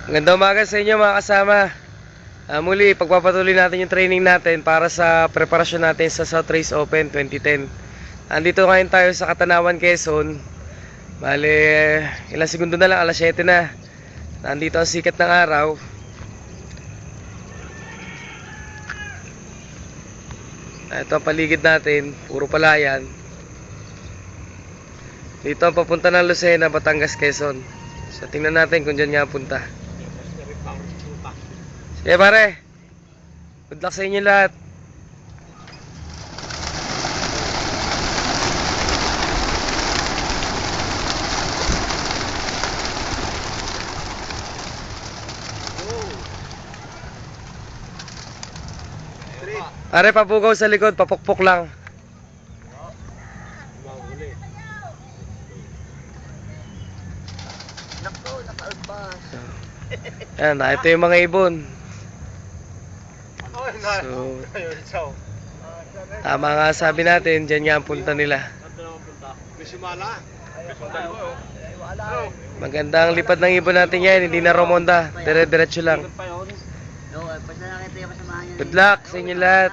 Magandang umaga sa inyo mga kasama. Muli, pagpapatuloy natin yung training natin para sa preparasyon natin sa South Race Open 2010. Andito ngayon tayo sa Katanawan, Quezon. Bale, ilang segundo na lang, alas 7 na. Nandito ang sikat ng araw. Ito ang paligid natin, puro palayan. Dito ang papunta ng Lucena, Batangas, Quezon. So tingnan natin kung dyan nga punta. Sige pare, good luck sa inyo lahat. Pare, papugaw sa likod, papukpok lang. Ayan, ito yung mga ibon. So, tama nga sabi natin, dyan nga ang punta nila. Magandang lipad ng ibon natin yan, hindi na Romonda, dire-diretso lang. Good luck sa inyo lahat.